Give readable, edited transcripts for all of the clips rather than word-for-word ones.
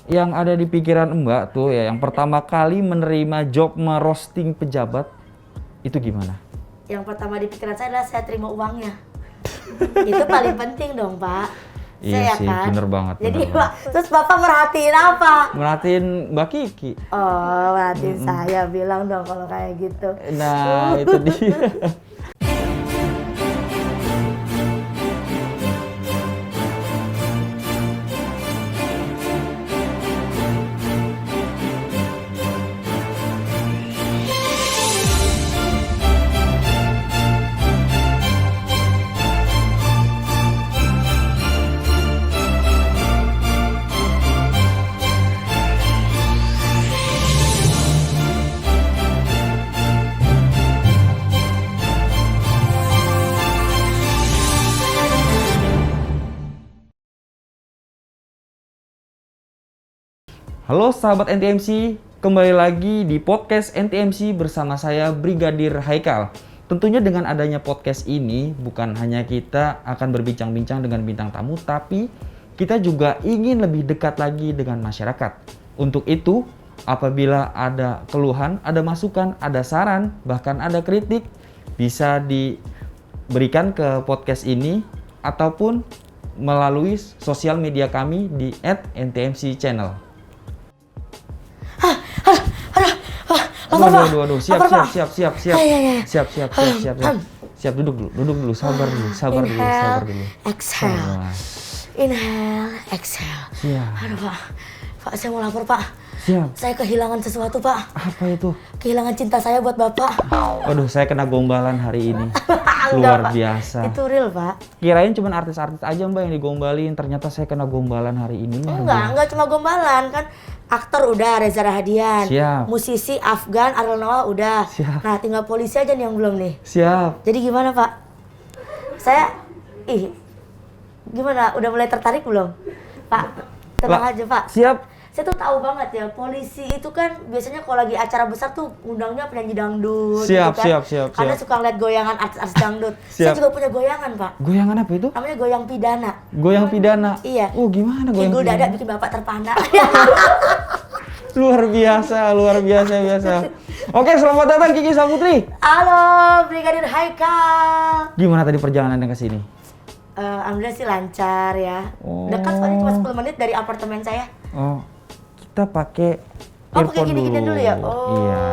Yang ada di pikiran Mbak tuh ya, yang pertama kali menerima job merosting pejabat, itu gimana? Yang pertama di pikiran saya adalah saya terima uangnya. Itu paling penting dong, Pak. Iya Saya sih, kan. bener banget. Jadi bener Pak, banget. terus Bapak merhatiin apa? Merhatiin Mbak Kiki. Oh, merhatiin saya bilang dong kalau kayak gitu. Nah, itu dia. Halo sahabat NTMC, kembali lagi di podcast NTMC bersama saya Brigadir Haikal. Tentunya dengan adanya podcast ini bukan hanya kita akan berbincang-bincang dengan bintang tamu, tapi kita juga ingin lebih dekat lagi dengan masyarakat. Untuk itu, apabila ada keluhan, ada masukan, ada saran, bahkan ada kritik, bisa diberikan ke podcast ini ataupun melalui sosial media kami di @ntmc_channel. Aduh, siap, duduk dulu, sabar dulu. Exhale, inhale, exhale. Siap. Aduh Pak, saya mau lapor Pak. Siap. Saya kehilangan sesuatu Pak. Apa itu? Kehilangan cinta saya buat Bapak. Waduh, saya kena gombalan hari ini. Enggak, Luar Pak. biasa. Itu real Pak. Kirain cuma artis-artis aja Mbak yang digombalin, ternyata saya kena gombalan hari ini. Enggak cuma gombalan kan. Aktor udah Reza Rahadian. Siap. Musisi Afgan Ariel Noah udah. Siap. Nah, tinggal polisi aja nih yang belum nih. Siap. Jadi gimana Pak? Saya gimana? Udah mulai tertarik belum? Pak, tenang aja Pak. Siap. Saya tuh tahu banget ya, polisi itu kan biasanya kalau lagi acara besar tuh undangnya penyanyi dangdut. Siap, gitu kan. siap. Karena suka ngeliat goyangan artis-artis dangdut. Siap. Saya juga punya goyangan Pak. Goyangan apa itu? Namanya goyang pidana. Goyang pidana. Iya. Oh, gimana goyang Pinggul pidana? dada bikin bapak terpana. Luar biasa. Oke, selamat datang Kiki Saputri. Halo, Brigadir Haikal. Gimana tadi perjalanannya ke sini? Alhamdulillah sih lancar ya. Oh. Dekat soalnya cuma 10 menit dari apartemen saya. Oh, kita pakai Oh, pakai earphone gini-gini dulu ya? Oh. Iya.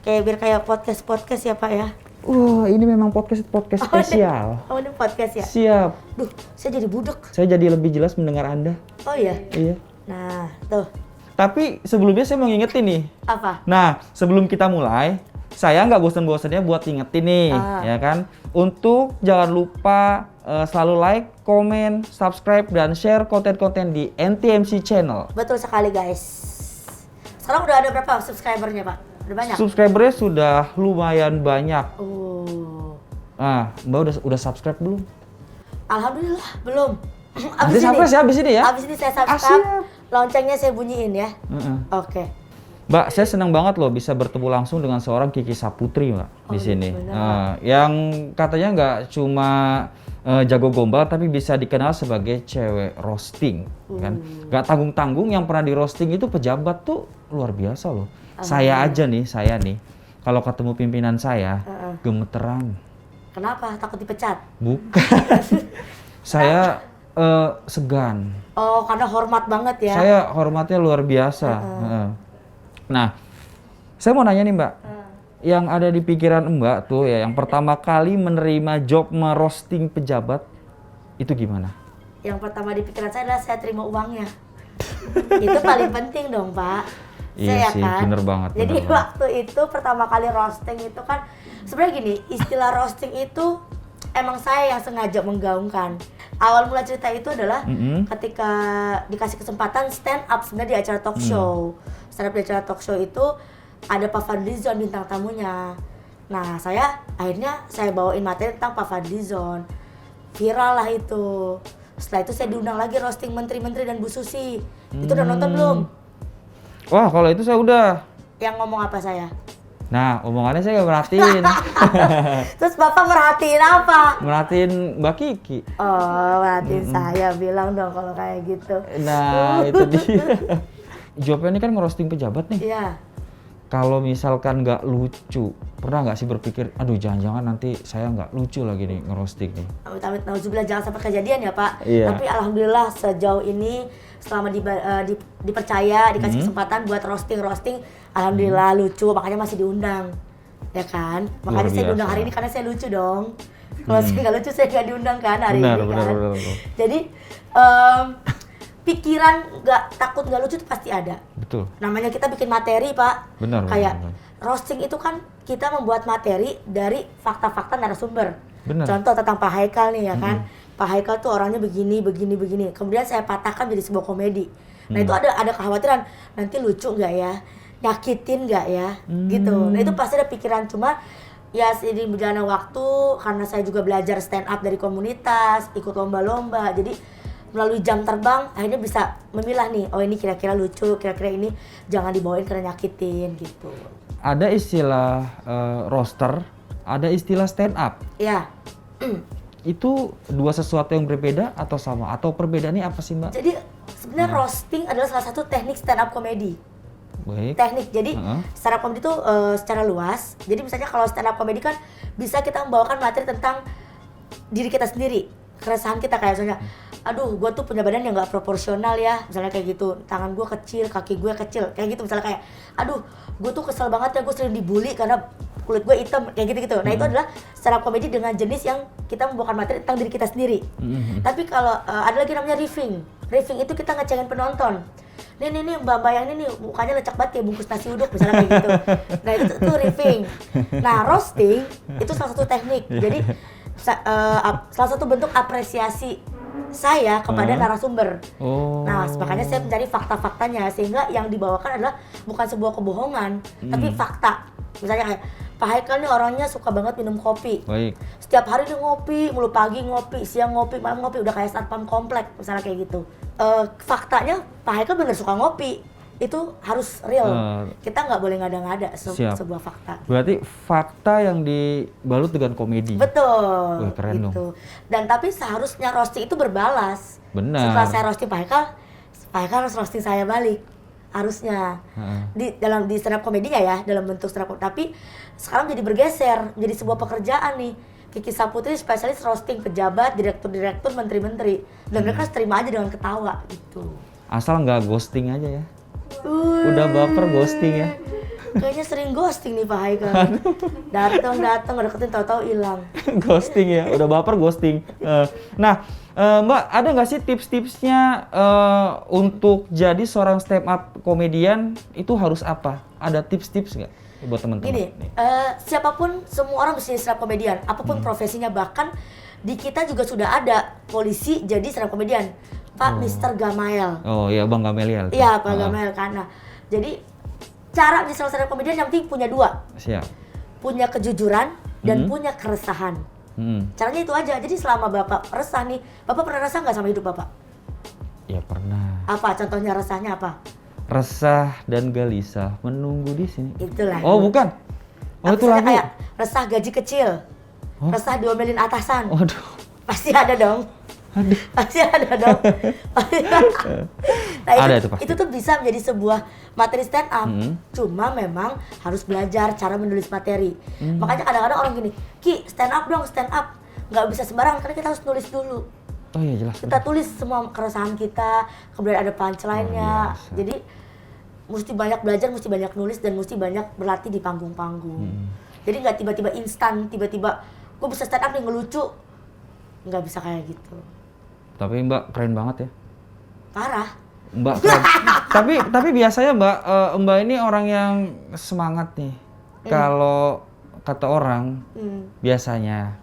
Kayak biar kayak podcast ya Pak ya. Ini memang podcast spesial. Oh, ini podcast ya? Siap. Duh, saya jadi budek. Saya jadi lebih jelas mendengar Anda. Oh iya? Iya. Nah, tuh. Tapi sebelumnya saya mau ngingetin nih. Apa? Nah, sebelum kita mulai, saya nggak bosan-bosannya buat ngingetin nih, ya kan? Untuk jangan lupa selalu like, komen, subscribe, dan share konten-konten di NTMC Channel. Betul sekali guys. Sekarang udah ada berapa subscribernya Pak? Udah banyak? Subscribernya sudah lumayan banyak. Oh. Nah, Mbak udah subscribe belum? Alhamdulillah belum. Nanti subscribe ya abis ini ya. Abis ini saya subscribe. Loncengnya saya bunyiin ya. Oke. Mbak, saya senang banget loh bisa bertemu langsung dengan seorang Kiki Saputri, Mbak, di sini. Yang katanya nggak cuma jago gombal, tapi bisa dikenal sebagai cewek roasting, kan? Nggak tanggung-tanggung, yang pernah di roasting itu pejabat tuh luar biasa loh. Saya nih, kalau ketemu pimpinan saya, gemeteran. Kenapa? Takut dipecat? Bukan. Saya segan. Oh, karena hormat banget ya? Saya hormatnya luar biasa. Nah, saya mau nanya nih Mbak, yang ada di pikiran Mbak tuh ya, yang pertama kali menerima job merosting pejabat, itu gimana? Yang pertama di pikiran saya adalah saya terima uangnya. Itu paling penting dong Pak. Iya saya sih, kan? bener banget. Jadi waktu itu pertama kali roasting itu kan, sebenarnya gini, istilah roasting itu emang saya yang sengaja menggaungkan. Awal mula cerita itu adalah ketika dikasih kesempatan stand up sebenarnya di acara talk show. Stand up di acara talk show itu ada Pak Fadlizon bintang tamunya. Nah, akhirnya saya bawain materi tentang Pak Fadlizon. Viral lah itu. Setelah itu saya diundang lagi roasting menteri-menteri dan Bu Susi. Itu udah nonton belum? Wah, kalau itu saya udah. Yang ngomong apa saya? Nah, omongannya saya nggak merhatiin. Terus Bapak merhatiin apa? Merhatiin Mbak Kiki. Oh, merhatiin saya bilang dong kalau kayak gitu. Nah, itu dia. Jawabnya ini kan ngerosting pejabat nih. Iya. Kalau misalkan nggak lucu, pernah nggak sih berpikir, aduh jangan-jangan nanti saya nggak lucu lagi nih ngerosting nih? Amit-amit nauzubillah jangan sampai kejadian ya Pak. Iya. Tapi alhamdulillah sejauh ini selama dipercaya, dikasih kesempatan buat roasting, alhamdulillah lucu, makanya masih diundang. Ya kan? Makanya Luar saya diundang biasa. hari ini karena saya lucu dong. Kalau saya nggak lucu saya nggak diundang kan hari Benar, ini benar, kan. benar. Jadi pikiran takut nggak lucu itu pasti ada. Betul. Namanya kita bikin materi Pak. Benar, Kayak benar. roasting itu kan kita membuat materi dari fakta-fakta narasumber. Benar. Contoh tentang Pak Haikal nih ya kan. Pak Haikal tuh orangnya begini. Kemudian saya patahkan jadi sebuah komedi. Nah itu ada kekhawatiran nanti lucu nggak ya, nyakitin nggak ya, gitu. Nah itu pasti ada pikiran, cuma ya seiring berjalannya waktu karena saya juga belajar stand up dari komunitas, ikut lomba-lomba, jadi melalui jam terbang akhirnya bisa memilah nih, oh ini kira-kira lucu, kira-kira ini jangan dibawain karena nyakitin gitu. Ada istilah roaster, ada istilah stand up. Ya. Itu dua sesuatu yang berbeda atau sama? Atau perbedaannya apa sih Mbak? Jadi sebenarnya roasting adalah salah satu teknik stand up comedy. Baik. Teknik, jadi stand up comedy itu secara luas. Jadi misalnya kalau stand up comedy kan bisa kita membawakan materi tentang diri kita sendiri, keresahan kita, kayak misalnya aduh gue tuh punya badan yang gak proporsional ya, misalnya kayak gitu, tangan gue kecil, kaki gue kecil, kayak gitu. Misalnya kayak aduh gue tuh kesel banget ya, gue sering dibully karena kulit gue hitam, kayak gitu-gitu. Nah itu adalah stand up comedy dengan jenis yang kita membawakan materi tentang diri kita sendiri. Tapi kalau ada lagi namanya riffing itu kita ngecengin penonton. Nih mbak yang ini nih mukanya lecek banget kayak bungkus nasi uduk misalnya kayak gitu. Nah itu riffing. Nah roasting itu salah satu teknik. Jadi salah satu bentuk apresiasi saya kepada narasumber. Nah makanya saya mencari fakta-faktanya sehingga yang dibawakan adalah bukan sebuah kebohongan, tapi fakta. Misalnya kayak Pak Haikal nih orangnya suka banget minum kopi. Baik. Setiap hari dia ngopi, mulu pagi ngopi, siang ngopi, malam ngopi, udah kayak satpam komplek misalnya kayak gitu. Faktanya Pak Haikal bener suka ngopi, itu harus real. Kita nggak boleh ngada-ngada sebuah fakta. Berarti fakta yang dibalut dengan komedi. Betul. Wih, keren gitu. Dan tapi seharusnya roasting itu berbalas. Benar. Setelah saya roasting Pak Haikal harus roasting saya balik. Harusnya. Di stand up komedinya ya, dalam bentuk stand up. Tapi sekarang jadi bergeser, jadi sebuah pekerjaan nih. Kiki Saputri spesialis roasting pejabat, direktur-direktur, menteri-menteri. Dan mereka harus terima aja dengan ketawa gitu. Asal nggak ghosting aja ya. Udah baper ghosting ya. Kayaknya sering ghosting nih Pak Haikal. Datang deketin tahu-tahu hilang. Ghosting ya, udah baper ghosting. Nah, Mbak, ada nggak sih tips-tipsnya untuk jadi seorang stand up komedian itu harus apa? Ada tips-tips nggak buat teman-teman? Gini, siapapun, semua orang bisa jadi stand up komedian, apapun profesinya. Bahkan di kita juga sudah ada polisi jadi stand up komedian, Pak Mr. Gamael. Oh iya, Bang Gameliel. Iya, Pak Gamael kan. Nah, jadi cara di stand up komedian yang penting punya dua. Siap. Punya kejujuran dan punya keresahan. Caranya itu aja. Jadi selama Bapak resah nih, Bapak pernah resah nggak sama hidup Bapak? Ya pernah. Apa contohnya resahnya apa? Resah dan gelisah menunggu di sini. Itulah. Oh bukan. Oh itu lagu. Kayak resah gaji kecil, resah diomelin atasan. Waduh. Pasti ada dong. Aduh. Pasti ada dong. Nah, Ada itu pasti. Itu tuh bisa menjadi sebuah materi stand up. Cuma memang harus belajar cara menulis materi. Makanya kadang-kadang orang gini, Ki stand up dong, stand up. Nggak bisa sembarangan karena kita harus nulis dulu. Oh iya jelas. Kita tulis semua keresahan kita, kemudian ada punchline-nya. Jadi mesti banyak belajar, mesti banyak nulis, dan mesti banyak berlatih di panggung-panggung. Jadi nggak tiba-tiba instan, tiba-tiba gue bisa stand up nih ngelucu. Nggak bisa kayak gitu. Tapi Mbak keren banget ya. Parah. Mbak keren. tapi biasanya Mbak ini orang yang semangat nih. Kalau kata orang biasanya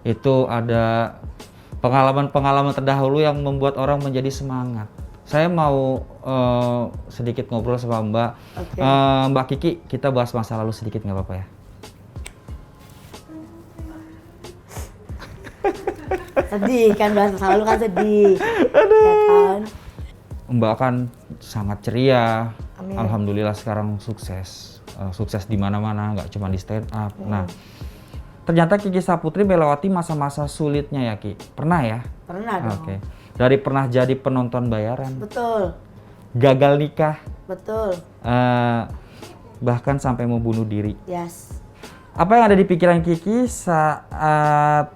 itu ada pengalaman-pengalaman terdahulu yang membuat orang menjadi semangat. Saya mau sedikit ngobrol sama Mbak. Okay. Mbak Kiki, kita bahas masa lalu sedikit nggak apa-apa ya? Sedih kan, bahas masa lalu kan sedih. Ya kan? Mbak kan sangat ceria. Amin. Alhamdulillah sekarang sukses. Sukses di mana-mana, nggak cuma di stand up. Nah, ternyata Kiki Saputri melewati masa-masa sulitnya ya Ki. Pernah ya? Pernah dong. Oke. Dari pernah jadi penonton bayaran, Betul. gagal nikah, Betul. Bahkan sampai mau bunuh diri. Yes. Apa yang ada di pikiran Kiki saat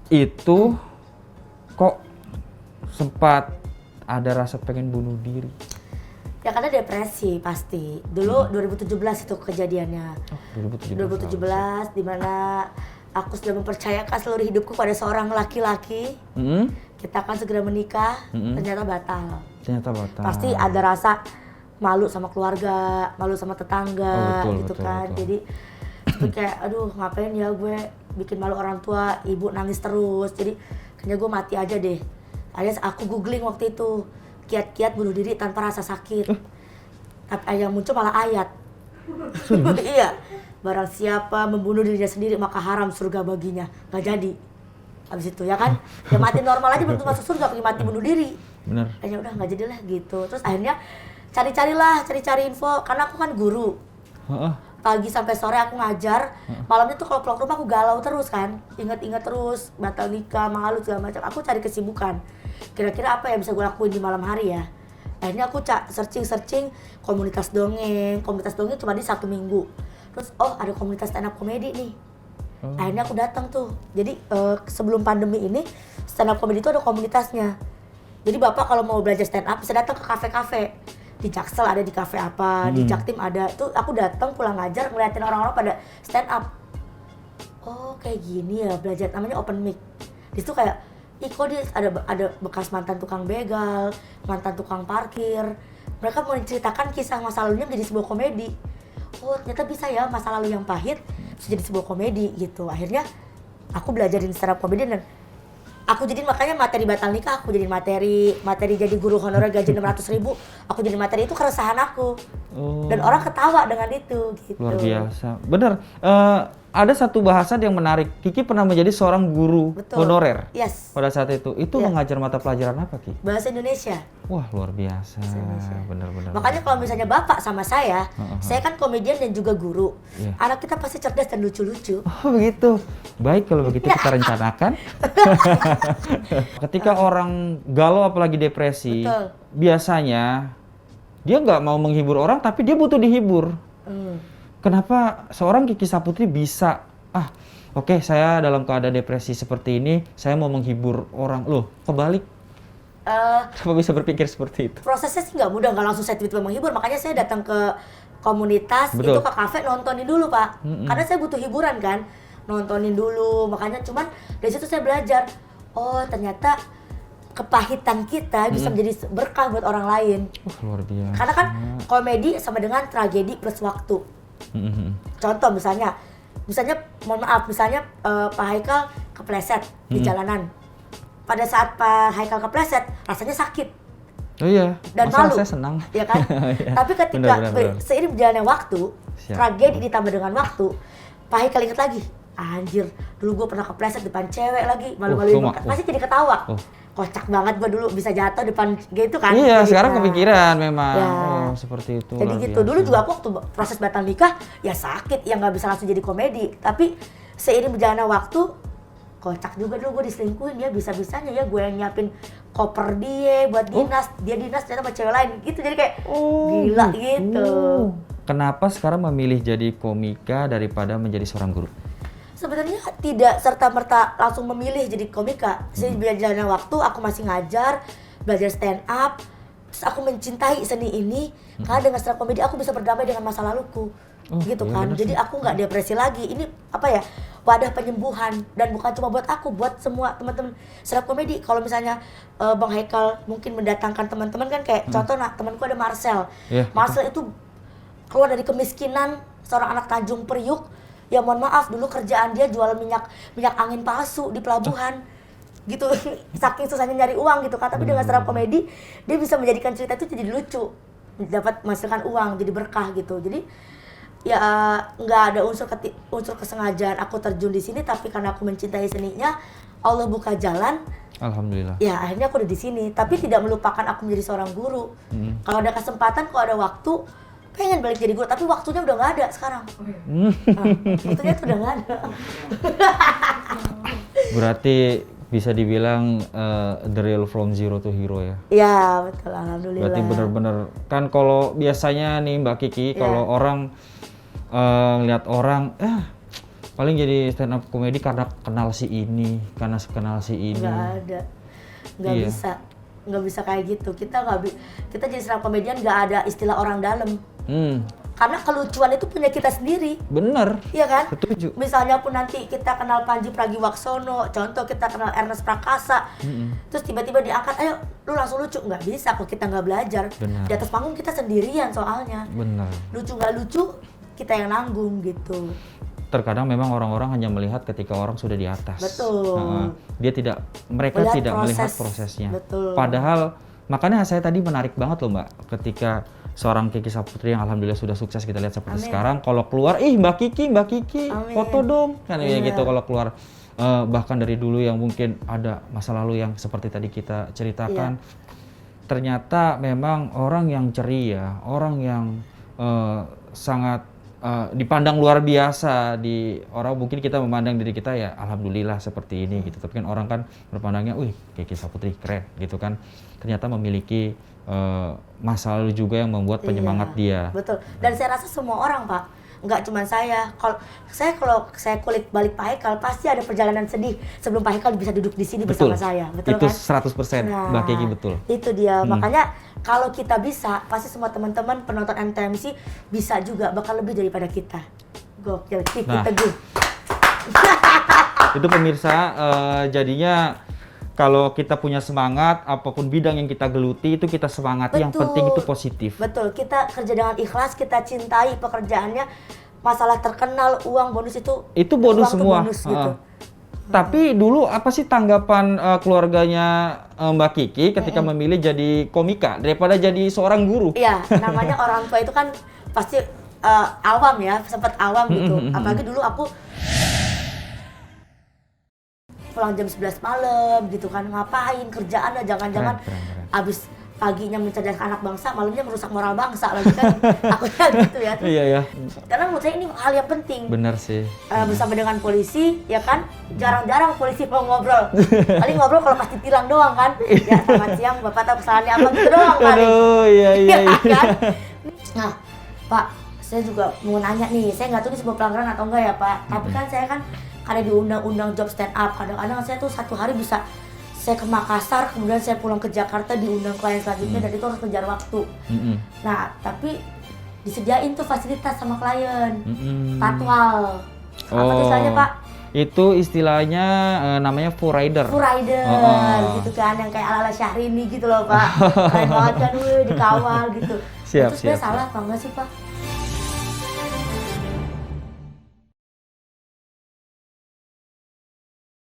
itu kok sempat ada rasa pengen bunuh diri? Ya karena depresi pasti. Dulu 2017 itu kejadiannya. 2017 di mana aku sudah mempercayakan seluruh hidupku pada seorang laki-laki. Kita akan segera menikah, ternyata batal. Pasti ada rasa malu sama keluarga, malu sama tetangga, gitu kan. Jadi kayak aduh ngapain ya gue bikin malu orang tua, ibu nangis terus. Jadi kayaknya gue mati aja deh. Alias aku googling waktu itu kiat-kiat bunuh diri tanpa rasa sakit. Tapi yang muncul malah ayat. Iya. Barang siapa membunuh dirinya sendiri maka haram surga baginya. Gak jadi. Habis itu ya kan, ya mati normal aja belum masuk surga, pergi mati bunuh diri. Bener. Kayaknya udah nggak jadilah gitu. Terus akhirnya cari-cari info karena aku kan guru. Pagi sampai sore aku ngajar. Malamnya tuh kalau pulang rumah aku galau terus kan, inget-inget terus batal nikah, malu segala macam. Aku cari kesibukan. Kira-kira apa yang bisa gue lakuin di malam hari ya? Akhirnya aku searching komunitas dongeng. Komunitas dongeng cuma di Sabtu Minggu. Terus ada komunitas stand up comedy nih. Akhirnya aku datang tuh. Jadi sebelum pandemi ini stand up comedy itu ada komunitasnya. Jadi Bapak kalau mau belajar stand up bisa datang ke kafe-kafe. Di Jaksel ada di kafe apa, di Jaktim ada. Itu aku datang pulang ngajar ngeliatin orang-orang pada stand up. Oh, kayak gini ya belajar, namanya open mic. Di situ kayak kok dia ada bekas mantan tukang begal, mantan tukang parkir. Mereka mau menceritakan kisah masa lalunya menjadi sebuah komedi. Oh, ternyata bisa ya masa lalu yang pahit bisa jadi sebuah komedi gitu. Akhirnya aku belajarin stand up comedy dan aku jadiin makanya materi batal nikah, aku jadiin materi jadi guru honorer gaji 600.000, aku jadiin materi itu keresahan aku. Dan orang ketawa dengan itu gitu. Luar biasa. Bener. Ada satu bahasan yang menarik. Kiki pernah menjadi seorang guru honorer. Yes. Pada saat itu mengajar mata pelajaran apa, Ki? Bahasa Indonesia. Wah, luar biasa. Bener. Makanya kalau misalnya Bapak sama saya kan komedian dan juga guru. Anak kita pasti cerdas dan lucu-lucu. Oh, begitu. Baik kalau begitu kita rencanakan. Ketika orang galau apalagi depresi, biasanya dia nggak mau menghibur orang tapi dia butuh dihibur. Kenapa seorang Kiki Saputri bisa, oke, saya dalam keadaan depresi seperti ini, saya mau menghibur orang. Loh, kebalik. Kenapa bisa berpikir seperti itu? Prosesnya sih nggak mudah, nggak langsung saya tiba-tiba menghibur. Makanya saya datang ke komunitas, itu ke kafe, nontonin dulu Pak. Karena saya butuh hiburan kan, nontonin dulu. Makanya cuman dari situ saya belajar, oh ternyata kepahitan kita bisa menjadi berkah buat orang lain. Luar biasa. Karena kan komedi sama dengan tragedi plus waktu. Contoh misalnya mohon maaf, misalnya Pak Haikal kepleset di jalanan. Pada saat Pak Haikal kepleset, rasanya sakit. Oh iya. Dan masalah malu. Saya senang. Ya kan? Tapi ketika seiring berjalannya waktu, tragedi ditambah dengan waktu, Pak Haikal ingat lagi, anjir, dulu gue pernah kepleset depan cewek lagi, malu-maluin. Masih jadi ketawa. Kocak banget gue dulu bisa jatuh depan gitu kan. Iya, sekarang kepikiran memang. Ya. Oh, seperti itu. Jadi gitu. Dulu juga aku waktu proses batal nikah, ya sakit, ya nggak bisa langsung jadi komedi. Tapi seiring berjalannya waktu, kocak juga dulu gue diselingkuhin, ya bisa-bisanya ya gue yang nyiapin koper dia buat dinas, dia dinas ternyata sama cewek lain gitu. Jadi kayak gila gitu. Kenapa sekarang memilih jadi komika daripada menjadi seorang guru? Sebenarnya tidak serta-merta langsung memilih jadi komika. Jalannya waktu aku masih ngajar, belajar stand up, terus aku mencintai seni ini. Karena dengan stand up komedi aku bisa berdamai dengan masa laluku, gitu kan. Jadi aku nggak depresi lagi. Ini apa ya, wadah penyembuhan, dan bukan cuma buat aku, buat semua teman-teman stand up komedi. Kalau misalnya Bang Haikal mungkin mendatangkan teman-teman kan kayak contoh, temanku ada Marcel. Marcel itu keluar dari kemiskinan, seorang anak Tanjung Priuk. Ya mohon maaf, dulu kerjaan dia jual minyak angin palsu di pelabuhan gitu. Saking susahnya nyari uang gitu kan. Tapi dengan stand up komedi dia bisa menjadikan cerita itu jadi lucu, dapat menghasilkan uang, jadi berkah gitu. Jadi ya nggak ada unsur kesengajaan aku terjun di sini, tapi karena aku mencintai seninya, Allah buka jalan. Alhamdulillah. Ya akhirnya aku udah di sini, tapi tidak melupakan aku menjadi seorang guru. Kalau ada kesempatan, kalau ada waktu, pengen balik jadi guru, tapi waktunya udah nggak ada sekarang. Waktunya tuh udah nggak ada. Berarti bisa dibilang the real from zero to hero ya. Iya betul, alhamdulillah. Berarti bener-bener kan kalau biasanya nih Mbak Kiki kalau orang lihat orang paling jadi stand up komedi karena kenal si ini, karena kenal si ini. Nggak bisa kayak gitu. Kita jadi stand up komedian nggak ada istilah orang dalam. Karena kelucuan itu punya kita sendiri. Bener. Iya kan? Setuju. Misalnya pun nanti kita kenal Panji Pragiwaksono, contoh kita kenal Ernest Prakasa, terus tiba-tiba diangkat, ayo lu langsung lucu. Nggak bisa kalau kita nggak belajar. Benar. Di atas panggung kita sendirian soalnya. Bener. Lucu nggak lucu, kita yang nanggung gitu. Terkadang memang orang-orang hanya melihat ketika orang sudah di atas. Betul. Mereka Melihat tidak melihat proses. prosesnya. Betul. Padahal makanya saya tadi menarik banget loh Mbak, ketika seorang Kiki Saputri yang alhamdulillah sudah sukses kita lihat seperti sekarang, kalau keluar Mbak Kiki, Amin. foto dong kan ya gitu. Kalau keluar bahkan dari dulu yang mungkin ada masa lalu yang seperti tadi kita ceritakan, ternyata memang orang yang ceria, orang yang sangat dipandang luar biasa di orang, mungkin kita memandang diri kita ya alhamdulillah seperti ini gitu, tapi kan orang kan berpandangnya, wih Kiki Saputri keren gitu kan, ternyata memiliki masa lalu juga yang membuat penyemangat dia. Betul. Dan saya rasa semua orang Pak, nggak cuma saya. Kalau saya kulik balik Pak Haikal, pasti ada perjalanan sedih sebelum Pak Haikal bisa duduk di sini bersama saya. Betul itu kan? 100% Nah, Mbak Kiki betul. Itu dia. Makanya kalau kita bisa, pasti semua teman-teman penonton NTMC bisa juga, bakal lebih daripada kita. Gokil, Kiki Teguh. Itu pemirsa, jadinya kalau kita punya semangat, apapun bidang yang kita geluti itu kita semangati. Yang penting itu positif. Betul, kita kerja dengan ikhlas, kita cintai pekerjaannya. Masalah terkenal, uang, bonus itu bonus semua. Bonus, gitu. Tapi dulu apa sih tanggapan keluarganya Mbak Kiki ketika memilih jadi komika daripada jadi seorang guru? Iya, namanya orang tua itu kan pasti awam ya, sempat awam gitu. Apalagi dulu aku pulang jam 11 malam gitu kan, ngapain kerjaannya, jangan-jangan abis paginya mencerdaskan anak bangsa, malamnya merusak moral bangsa lagi kan. Takutnya gitu ya. Iya ya. Karena menurut saya ini hal yang penting. Benar sih. Bersama dengan polisi ya kan, jarang-jarang polisi mau ngobrol. Paling ngobrol kalau pas ditilang doang kan. Ya selamat siang Bapak, tahu kesalahannya apa gitu doang paling. Aduh, iya. Kan? Nah Pak, saya juga mau nanya nih, saya nggak tahu ini sebuah pelanggaran atau enggak ya Pak, tapi kan saya kan karena di undang-undang job stand up, kadang-kadang saya tuh satu hari bisa saya ke Makassar, kemudian saya pulang ke Jakarta diundang klien selanjutnya, dan itu harus kejar waktu. Nah, tapi disediain tuh fasilitas sama klien, patwal. Apa tuh istilahnya Pak? Itu istilahnya namanya full rider. Full rider, gitu kan, yang kayak ala-ala Syahrini gitu loh Pak. Keren banget kan, dikawal gitu. Siap. Itu sebenarnya salah apa enggak sih Pak?